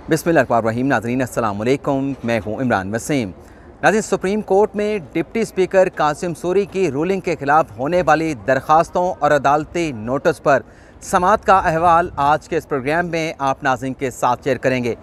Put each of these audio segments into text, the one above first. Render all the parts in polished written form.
बिस्मिल्लाहिर्रहमानिर्रहीम। नाज़रीन अस्सलाम वालेकुम, मैं हूँ इमरान वसीम। नाज़रीन, सुप्रीम कोर्ट में डिप्टी स्पीकर कासिम सूरी की रूलिंग के ख़िलाफ़ होने वाली दरख्वास्तों और अदालती नोटिस पर समाअत का अहवाल आज के इस प्रोग्राम में आप नाज़रीन के साथ शेयर करेंगे।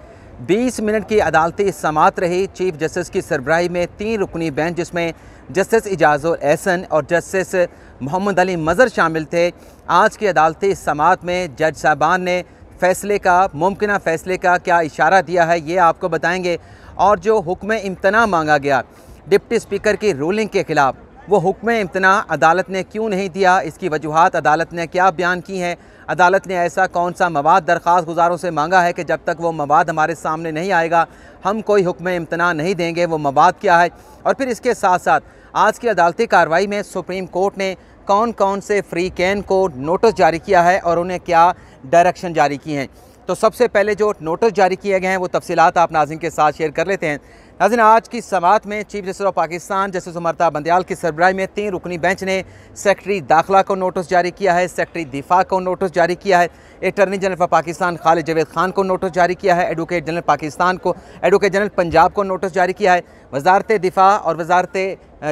20 मिनट की अदालती समाअत रही। चीफ जस्टिस की सरबराही में 3 रुकनी बेंच जिसमें जस्टिस इजाज़ुल एहसन और जस्टिस मोहम्मद अली मज़हर शामिल थे। आज की अदालती समाअत में जज साहबान ने फ़ैसले का, मुमकिन फ़ैसले का क्या इशारा दिया है, ये आपको बताएंगे। और जो हुक्म इम्तना मांगा गया डिप्टी स्पीकर की रूलिंग के ख़िलाफ़, वो हुक्म इम्तना अदालत ने क्यों नहीं दिया, इसकी वजूहात अदालत ने क्या बयान की हैं। अदालत ने ऐसा कौन सा मवाद दरख्वास्त गुजारों से मांगा है कि जब तक वो मवाद हमारे सामने नहीं आएगा हम कोई हुक्म इम्तना नहीं देंगे, वो मवाद क्या है। और फिर इसके साथ साथ आज की अदालती कार्रवाई में सुप्रीम कोर्ट ने कौन कौन से फ्री कैन को नोटिस जारी किया है और उन्हें क्या डायरेक्शन जारी की हैं। तो सबसे पहले जो नोटिस जारी किए गए हैं वो तफसीलात आप नाज़रीन के साथ शेयर कर लेते हैं। नाज़रीन, आज की समाअत में chief justice of Pakistan justice Umar Ata Bandial की सरबराही में 3 रुकनी बेंच ने सेक्रेटरी दाखिला को नोटिस जारी किया है, सेक्रेटरी दिफा को नोटिस जारी किया है, attorney general of Pakistan Khalid Javed Khan को नोटिस जारी किया है, एडवोकेट जनरल पाकिस्तान को, एडवोकेट जनरल पंजाब को नोटिस जारी किया है। वजारत दिफा और वजारत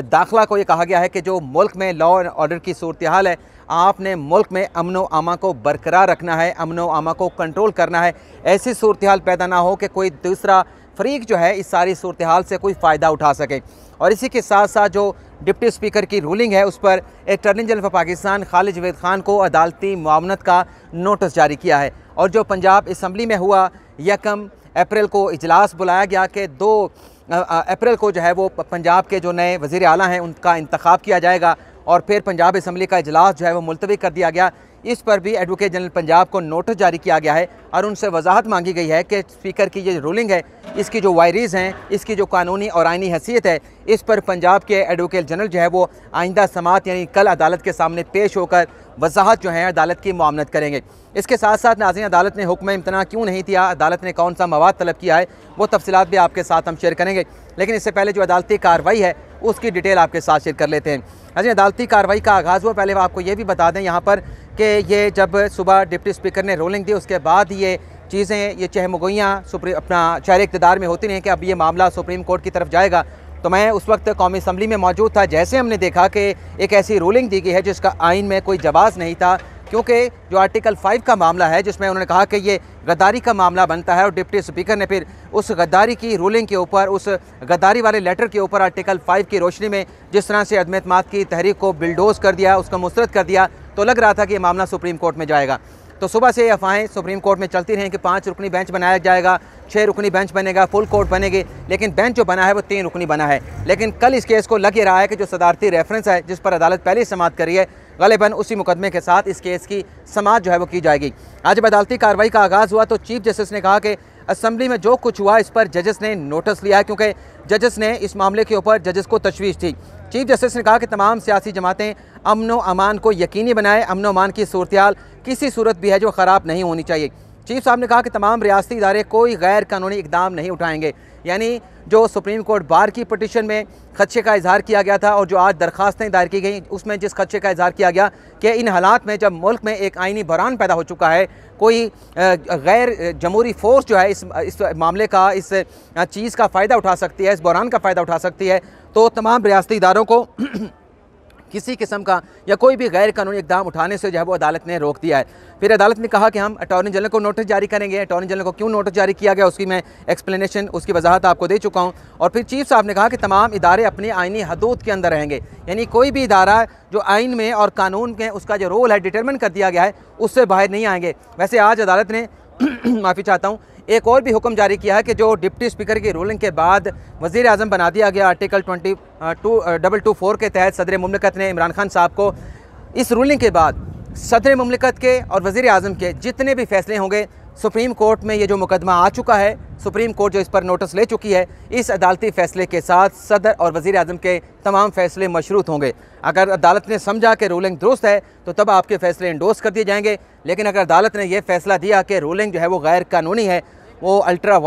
दाखिला को ये कहा गया है कि जो मुल्क में लॉ एंड ऑर्डर की सूरत हाल है, आपने मुल्क में अमन व अमा को बरकरार रखना है, अमन व अमा को कंट्रोल करना है। ऐसी सूरत हाल पैदा ना हो कि कोई दूसरा फरीक जो है इस सारी सूरत हाल से कोई फ़ायदा उठा सके। और इसी के साथ साथ जो डिप्टी स्पीकर की रूलिंग है उस पर attorney general of Pakistan Khalid Javed Khan को अदालती मुआवनत का नोटिस जारी किया है। और जो पंजाब असम्बली में हुआ 1 अप्रैल को इजलास बुलाया गया कि 2 अप्रैल को जो है वो पंजाब के जो नए वज़ीर आला हैं उनका इंतखाब किया जाएगा और फिर पंजाब असम्बली का इजलास जो है वो मुलतवी कर दिया गया। इस पर भी एडवोकेट जनरल पंजाब को नोटिस जारी किया गया है और उनसे वजाहत मांगी गई है कि स्पीकर की ये रूलिंग है, इसकी जो वायरीज़ हैं, इसकी जो कानूनी और आइनी हैसियत है, इस पर पंजाब के एडवोकेट जनरल जो है वो आइंदा समाअत यानी कल अदालत के सामने पेश होकर वजाहत जो है अदालत की मुआवनत करेंगे। इसके साथ साथ नाज़रीन, अदालत ने हुक्म इम्तना क्यों नहीं दिया, अदालत ने कौन सा मवाद तलब किया है, वो तफसीलात भी आपके साथ हम शेयर करेंगे। लेकिन इससे पहले जो अदालती कार्रवाई है उसकी डिटेल आपके साथ शेयर कर लेते हैं। नाज़रीन, अदालती कार्रवाई का आगाज़ हुआ, पहले आपको ये भी बता दें यहाँ पर कि ये जब सुबह डिप्टी स्पीकर ने रूलिंग दी उसके बाद ये चीज़ें, ये चहमुगोइयाँ अपना शहर इक़्तिदार में होती रहीं कि अब ये मामला सुप्रीम कोर्ट की तरफ जाएगा। तो मैं उस वक्त कौमी असम्बली में मौजूद था। जैसे हमने देखा कि एक ऐसी रूलिंग दी गई है जिसका आइन में कोई जवाज़ नहीं था, क्योंकि जो आर्टिकल 5 का मामला है जिसमें उन्होंने कहा कि ये गद्दारी का मामला बनता है और डिप्टी स्पीकर ने फिर उस गद्दारी की रूलिंग के ऊपर, उस गद्दारी वाले लेटर के ऊपर आर्टिकल 5 की रोशनी में जिस तरह से अदम एतमाद की तहरीक को बिल्डोज कर दिया, उसको मुस्तरद कर दिया, तो लग रहा था कि ये मामला सुप्रीम कोर्ट में जाएगा। तो सुबह से अफवाहें सुप्रीम कोर्ट में चलती रहीं कि 5 रुकनी बेंच बनाया जाएगा, 6 रुकनी बेंच बनेगा, फुल कोर्ट बनेगी, लेकिन बेंच जो बना है वो 3 रुकनी बना है। लेकिन कल इस केस को लग ये रहा है कि जो सदारती रेफरेंस है जिस पर अदालत पहले समाअत कर रही है, ग़ालिबन उसी मुकदमे के साथ इस केस की समाअत जो है वो की जाएगी। आज जब अदालती कार्रवाई का आगाज़ हुआ तो चीफ जस्टिस ने कहा कि असम्बली में जो कुछ हुआ इस पर जजेस ने नोटिस लिया है, क्योंकि जजेस ने इस मामले के ऊपर जजेस को तशवीश थी। चीफ जस्टिस ने कहा कि तमाम सियासी जमातें अमन व अमान को यकीनी बनाएं, अमन व अमान की सूरत हाल किसी सूरत भी है जो ख़राब नहीं होनी चाहिए। चीफ साहब ने कहा कि तमाम रियासती इदारे कोई गैर कानूनी इकदाम नहीं उठाएंगे। यानी जो सुप्रीम कोर्ट बार की पटिशन में खदशे का इजहार किया गया था और जो आज दरख्वास्तें दायर की गई उसमें जिस खदशे का इजहार किया गया कि इन हालात में जब मुल्क में एक आइनी बहरान पैदा हो चुका है, कोई गैर जमहूरी फोर्स जो है इस मामले का, इस चीज़ का फ़ायदा उठा सकती है, इस बहरान का फ़ायदा उठा सकती है, तो तमाम रियासती इदारों को किसी किस्म का या कोई भी गैर कानूनी इकदाम उठाने से जो है वो अदालत ने रोक दिया है। फिर अदालत ने कहा कि हम अटॉर्नी जनरल को नोटिस जारी करेंगे। अटॉर्नी जनरल को क्यों नोटिस जारी किया गया उसकी मैं एक्सप्लेनेशन, उसकी वजाहत आपको दे चुका हूँ। और फिर चीफ साहब ने कहा कि तमाम इदारे अपनी आइनी हदूद के अंदर रहेंगे, यानी कोई भी इदारा जो आइन में और कानून में उसका जो रोल है डिटरमिन कर दिया गया है उससे बाहर नहीं आएंगे। वैसे आज अदालत ने माफ़ी चाहता हूँ, एक और भी हुक्म जारी किया है कि जो डिप्टी स्पीकर की रूलिंग के बाद वज़ीर आज़म बना दिया गया आर्टिकल 2224 के तहत सदर मुमलिकत ने इमरान खान साहब को, इस रूलिंग के बाद सदर मुमलिकत के और वज़ीर आज़म के जितने भी फैसले होंगे, सुप्रीम कोर्ट में ये जो मुकदमा आ चुका है, सुप्रीम कोर्ट जो इस पर नोटिस ले चुकी है, इस अदालती फ़ैसले के साथ सदर और वज़ीर आज़म के तमाम फ़ैसले मशरूत होंगे। अगर अदालत ने समझा कि रूलिंग दुरुस्त है तो तब आपके फ़ैसले इंडोर्स कर दिए जाएंगे, लेकिन अगर अदालत ने यह फ़ैसला दिया कि रूलिंग जो है वो गैर कानूनी है वो अल्ट्रा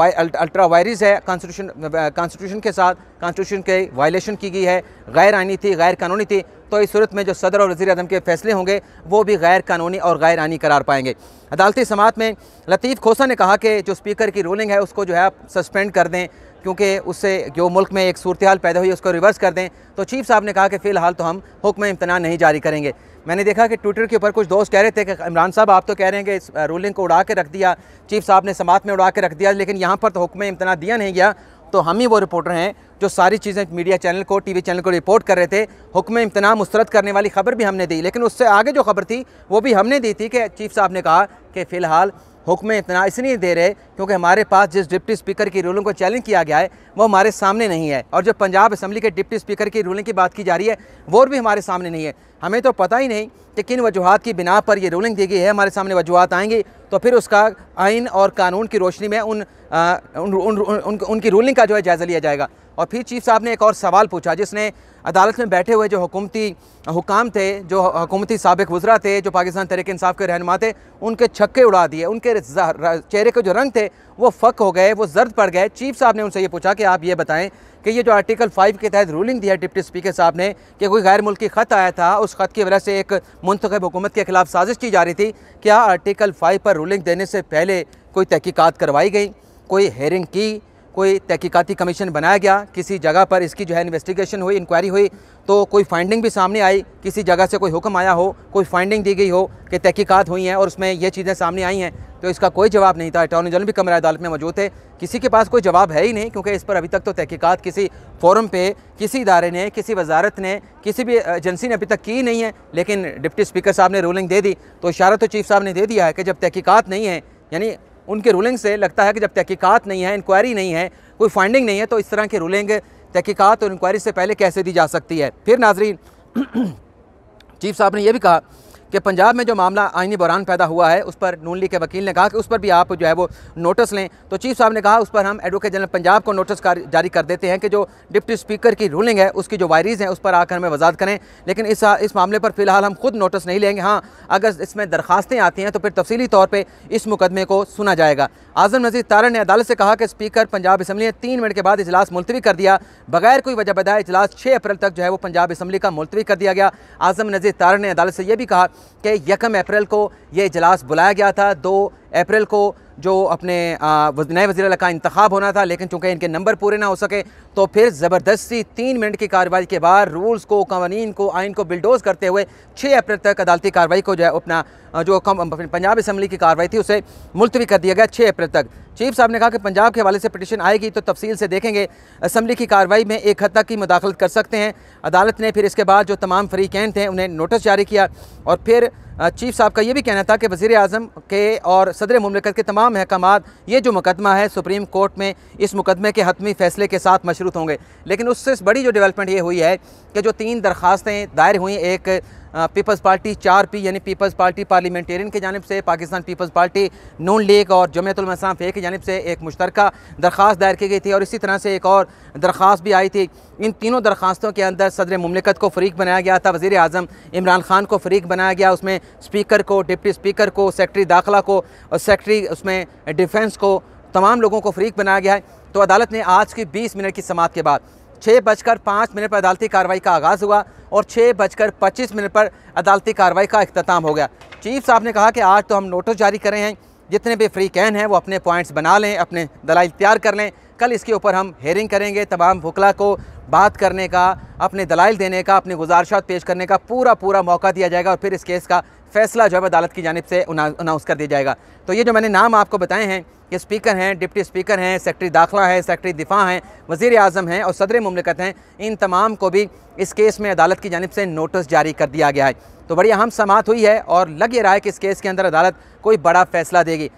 वायरस है, कॉन्स्टिट्यूशन के साथ कॉन्स्टिट्यूशन के वायलेशन की गई है, गैर आइनी थी, गैर कानूनी थी। तो इस सूरत में जो सदर और वज़ीर आज़म के फैसले होंगे वो भी गैर कानूनी और गैर आइनी करार पाएंगे। अदालती समाअत में लतीफ़ खोसा ने कहा कि जो स्पीकर की रूलिंग है उसको जो है आप सस्पेंड कर दें, क्योंकि उससे जो मुल्क में एक सूरत हाल पैदा हुई है उसको रिवर्स कर दें। तो चीफ साहब ने कहा कि फ़िलहाल तो हम हुक्म इम्तना नहीं जारी करेंगे। मैंने देखा कि ट्विटर के ऊपर कुछ दोस्त कह रहे थे कि इमरान साहब आप तो कह रहे हैं कि इस रूलिंग को उड़ा के रख दिया, चीफ साहब ने समाअत में उड़ा के रख दिया, लेकिन यहाँ पर तो हुक्म इम्तना दिया नहीं गया। तो हम ही वो रिपोर्टर हैं जो सारी चीज़ें मीडिया चैनल को, टीवी चैनल को रिपोर्ट कर रहे थे। हुक्म इम्तना मुस्तरद करने वाली खबर भी हमने दी, लेकिन उससे आगे जो खबर थी वो भी हमने दी थी कि चीफ साहब ने कहा कि फ़िलहाल हुक्म इतना इसलिए दे रहे क्योंकि हमारे पास जिस डिप्टी स्पीकर की रूलिंग को चैलेंज किया गया है वो हमारे सामने नहीं है, और जो पंजाब असम्बली के डिप्टी स्पीकर की रूलिंग की बात की जा रही है वो भी हमारे सामने नहीं है। हमें तो पता ही नहीं कि किन वजूहात की बिना पर ये रूलिंग दी गई है। हमारे सामने वजूहात आएंगी तो फिर उसका आइन और कानून की रोशनी में उनकी रूलिंग का जो है जायज़ा लिया जाएगा। और फिर चीफ साहब ने एक और सवाल पूछा जिसने अदालत में बैठे हुए जो हुकूमती हुकाम थे, जो हुकूमती साबिक वज़रा थे, जो पाकिस्तान तहरीक इंसाफ के रहनुमा थे, उनके छक्के उड़ा दिए, उनके चेहरे के जो रंग थे वो फ़क हो गए, वो जर्द पड़ गए। चीफ साहब ने उनसे ये पूछा कि आप ये बताएं कि ये जो आर्टिकल 5 के तहत रूलिंग दिया डिप्टी स्पीकर साहब ने कि कोई गैर मुल्की ख़त आया था, उस ख़त की वजह से एक मुंतखब हुकूमत के ख़िलाफ़ साजिश की जा रही थी, क्या आर्टिकल 5 पर रूलिंग देने से पहले कोई तहकीकात करवाई गई, कोई हेयरिंग की, कोई तहकीकाती कमीशन बनाया गया, किसी जगह पर इसकी जो है इन्वेस्टिगेशन हुई, इंक्वायरी हुई, तो कोई फाइंडिंग भी सामने आई, किसी जगह से कोई हुक्म आया हो, कोई फाइंडिंग दी गई हो कि तहकीकात हुई हैं और उसमें ये चीज़ें सामने आई हैं? तो इसका कोई जवाब नहीं था। अटॉर्नी जनरल भी कमरा अदालत में मौजूद थे, किसी के पास कोई जवाब है ही नहीं, क्योंकि इस पर अभी तक तो तहकीकात किसी फोरम पे, किसी इदारे ने, किसी वजारत ने, किसी भी एजेंसी ने अभी तक की नहीं है। लेकिन डिप्टी स्पीकर साहब ने रूलिंग दे दी, तो इशारा तो चीफ साहब ने दे दिया है कि जब तहकीकात नहीं है, यानी उनके रूलिंग से लगता है कि जब तहकीकात नहीं है, इंक्वायरी नहीं है, कोई फाइंडिंग नहीं है, तो इस तरह की रूलिंग तहकीकात और इंक्वायरी से पहले कैसे दी जा सकती है। फिर नाजरीन चीफ साहब ने यह भी कहा कि पंजाब में जो मामला आइनी बहरान पैदा हुआ है उस पर नून लीग के वकील ने कहा कि उस पर भी आप जो है वो नोटिस लें। तो चीफ साहब ने कहा उस पर हम एडवोकेट जनरल पंजाब को नोटिस जारी कर देते हैं कि जो डिप्टी स्पीकर की रूलिंग है उसकी जो वायरीज़ हैं उस पर आकर हमें वजाहत करें, लेकिन इस मामले पर फ़िलहाल हम खुद नोटिस नहीं लेंगे। हाँ, अगर इसमें दरखास्तें आती हैं तो फिर तफसीली तौर पर इस मुकदमे को सुना जाएगा। आज़म नज़ीर तारड़ ने अदालत से कहा कि स्पीकर पंजाब असम्बली ने 3 मिनट के बाद इजलास मुलतवी कर दिया, बगैर कोई वजह बताए इजलास 6 अप्रैल तक जो है वो पंजाब असम्बली का मुलतवी कर दिया गया। आज़म नज़ीर तारड़ ने अदालत से यह भी कहा कि 1 अप्रैल को ये इजलास बुलाया गया था, 2 अप्रैल को जो अपने नए वज़ीर का इंतखाब होना था, लेकिन चूँकि इनके नंबर पूरे ना हो सके तो फिर ज़बरदस्ती 3 मिनट की कार्रवाई के बाद रूल्स को, कवानीन को, आइन को बिल्डोज़ करते हुए 6 अप्रैल तक अदालती कार्रवाई को जो है अपना जो पंजाब असम्बली की कार्रवाई थी उसे मुलतवी कर दिया गया 6 अप्रैल तक। चीफ साहब ने कहा कि पंजाब के हवाले से पिटीशन आएगी तो तफसील से देखेंगे, असम्बली की कार्रवाई में एक हद तक की मुदाखलत कर सकते हैं। अदालत ने फिर इसके बाद जो तमाम फरीकैन थे उन्हें नोटिस जारी किया, और फिर चीफ साहब का ये भी कहना था कि वज़ीर आज़म के और सदर मुमलिकत के तमाम अहकामात ये जो मुकदमा है सुप्रीम कोर्ट में इस मुकदमे के हतमी फ़ैसले के साथ मशरूत होंगे। लेकिन उससे बड़ी जो डेवलपमेंट ये हुई है कि जो 3 दरख्वास्तें दायर हुई, एक पीपल्स पार्टी 4P यानी पीपल्स पार्टी पार्लियामेंटेरियन की जानिब से, पाकिस्तान पीपल्स पार्टी, नून लीग और जमीयत उलमा इस्लाम फ़े की जानिब से एक मुश्तरका दरख्वास्त दायर की गई थी, और इसी तरह से एक और दरख्वास्त भी आई थी। इन तीनों दरख्वास्तों के अंदर सदर मुमलिकत को फ़रीक बनाया गया था, वज़ीर आज़म इमरान खान को फ़रीक बनाया गया, उसमें स्पीकर को, डिप्टी स्पीकर को, सेक्रेटरी दाखिला को और सेक्रेटरी उसमें डिफेंस को, तमाम लोगों को फ़रीक बनाया गया है। तो अदालत ने आज की 20 मिनट की समाअत के बाद 6:05 पर अदालती कार्रवाई का आगाज़ हुआ और 6:25 पर अदालती कार्रवाई का इख्तिताम हो गया। चीफ साहब ने कहा कि आज तो हम नोटिस जारी कर रहे हैं, जितने भी फरीकैन हैं वो अपने पॉइंट्स बना लें, अपने दलाइल तैयार कर लें, कल इसके ऊपर हम हेयरिंग करेंगे, तमाम वकला को बात करने का, अपने दलाइल देने का, अपनी गुजारिशात पेश करने का पूरा मौका दिया जाएगा, और फिर इस केस का फ़ैसला जो है अदालत की जानिब से अनाउंस कर दिया जाएगा। तो ये जो मैंने नाम आपको बताए हैं कि स्पीकर हैं, डिप्टी स्पीकर हैं, सेक्रेटरी दाखिला है, सेक्रेटरी दिफा हैं, वज़ीर आज़म हैं और सदर मुमलिकत हैं, इन तमाम को भी इस केस में अदालत की जानिब से नोटिस जारी कर दिया गया है। तो बड़ी अहम समाअत हुई है और लग ये रहा है कि इस केस के अंदर अदालत कोई बड़ा फ़ैसला देगी।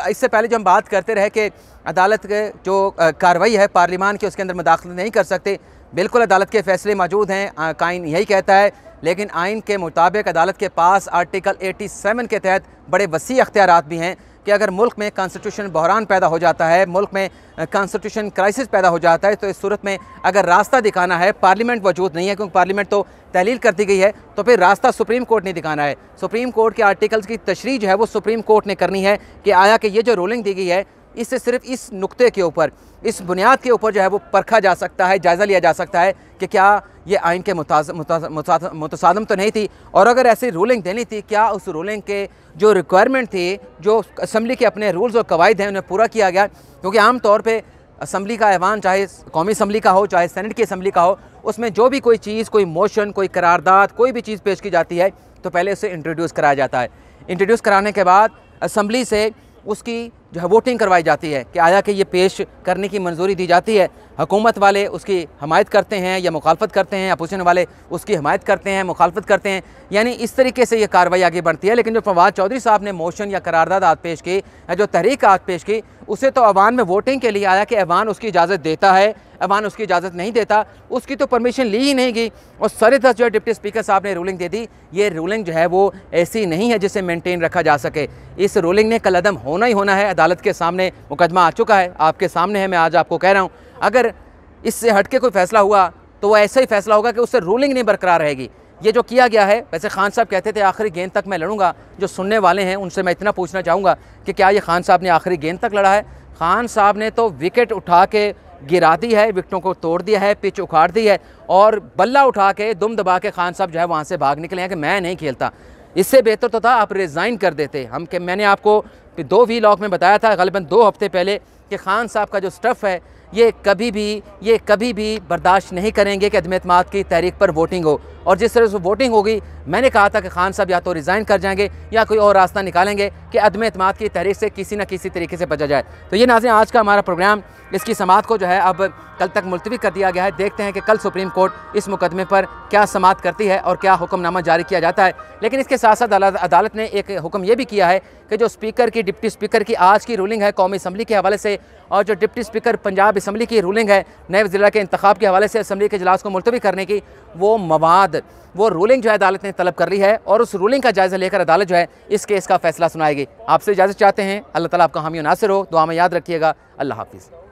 इससे पहले जो हम बात करते रहे कि अदालत के जो कार्रवाई है पार्लियामान की उसके अंदर मुदाखलत नहीं कर सकते, बिल्कुल अदालत के फ़ैसले मौजूद हैं, कायन यही कहता है, लेकिन आइन के मुताबिक अदालत के पास आर्टिकल 87 के तहत बड़े वसी अख्तियारात भी हैं कि अगर मुल्क में कॉन्स्टिट्यूशन बहरान पैदा हो जाता है, मुल्क में कॉन्स्टिट्यूशन क्राइसिस पैदा हो जाता है, तो इस सूरत में अगर रास्ता दिखाना है, पार्लियामेंट वजूद नहीं है क्योंकि पार्लियामेंट तो तहलील कर दी गई है, तो फिर रास्ता सुप्रीम कोर्ट ने दिखाना है। सुप्रीम कोर्ट के आर्टिकल्स की तशरीह जो है वो सुप्रीम कोर्ट ने करनी है कि आया कि ये जो रूलिंग दी गई है इससे सिर्फ इस नुक्ते के ऊपर, इस बुनियाद के ऊपर जो है वो परखा जा सकता है, जायज़ा लिया जा सकता है कि क्या ये आइन के मुतसादम तो नहीं थी, और अगर ऐसी रूलिंग देनी थी क्या उस रूलिंग के जो रिक्वायरमेंट थी, जो असम्बली के अपने रूल्स और कवायद हैं, उन्हें पूरा किया गया। क्योंकि आम तौर पर असम्बली का ऐवान, चाहे कौमी असम्बली का हो चाहे सेनेट की असम्बली का हो, उसमें जो भी कोई चीज़, कोई मोशन, कोई करारदाद, कोई भी चीज़ पेश की जाती है तो पहले उसे इंट्रोड्यूस कराया जाता है। इंट्रोड्यूस कराने के बाद असम्बली से उसकी जो है वोटिंग करवाई जाती है कि आया कि ये पेश करने की मंजूरी दी जाती है। हुकूमत वाले उसकी हमायत करते हैं या मुखालफत करते हैं, अपोजिशन वाले उसकी हमायत करते हैं, मुखालफत करते हैं, यानी इस तरीके से ये कार्रवाई आगे बढ़ती है। लेकिन जो फवाद चौधरी साहब ने मोशन या करारदाद आज पेश की, या जो तहरीक आज पेश की, उसे तो अवान में वोटिंग के लिए आया कि अवान उसकी इजाज़त देता है, अवान उसकी इजाज़त नहीं देता, उसकी तो परमिशन ली ही नहीं गई। और सरे दस जो है डिप्टी स्पीकर साहब ने रूलिंग दे दी। ये रूलिंग जो है वो ऐसी नहीं है जिसे मेंटेन रखा जा सके। इस रूलिंग ने कलअदम होना ही होना है। अदालत के सामने मुकदमा आ चुका है, आपके सामने है, मैं आज आपको कह रहा हूँ। अगर इससे हट के कोई फैसला हुआ तो वो ऐसा ही फैसला होगा कि उससे रूलिंग नहीं बरकरार रहेगी। ये जो किया गया है, वैसे खान साहब कहते थे आखिरी गेंद तक मैं लड़ूंगा। जो सुनने वाले हैं उनसे मैं इतना पूछना चाहूँगा कि क्या ये खान साहब ने आखिरी गेंद तक लड़ा है? खान साहब ने तो विकेट उठा के गिरा दी है, विकेटों को तोड़ दिया है, पिच उखाड़ दी है, और बल्ला उठा के दुम दबा के खान साहब जो है वहाँ से भाग निकले हैं कि मैं नहीं खेलता। इससे बेहतर तो था आप रिज़ाइन कर देते। मैंने आपको 2 वीलॉग में बताया था ग़ालिबन 2 हफ्ते पहले कि खान साहब का जो स्टफ़ है ये कभी भी बर्दाश्त नहीं करेंगे कि अदम एतमाद की तहरीक पर वोटिंग हो। और जिस तरह से वोटिंग होगी, मैंने कहा था कि खान साहब या तो रिज़ाइन कर जाएंगे या कोई और रास्ता निकालेंगे कि अदम एतमाद की तहरीक से किसी न किसी तरीके से बचा जाए। तो ये नाज़रीन आज का हमारा प्रोग्राम, इसकी समाअत को जो है अब कल तक मुलतवी कर दिया गया है। देखते हैं कि कल सुप्रीम कोर्ट इस मुकदमे पर क्या समाअत करती है और क्या हुक्मनामा जारी किया जाता है। लेकिन इसके साथ साथ अदालत ने एक हुक्म ये भी किया है कि जो स्पीकर की, डिप्टी स्पीकर की आज की रूलिंग है कौमी असम्बली के हवाले से, और जो डिप्टी स्पीकर पंजाब असम्बली की रूलिंग है नए वज़ीर के इंतखाब के हवाले से असम्बली के इजलास को मुलतवी करने की, वो मवाद, वो रूलिंग जो है अदालत ने तलब कर ली है, और उस रूलिंग का जायज़ा लेकर अदालत जो है इस केस का फैसला सुनाएगी। आपसे इजाज़त चाहते हैं। अल्लाह ताला आपका हामी और नासिर हो। दुआ में याद रखिएगा। अल्लाह हाफिज़।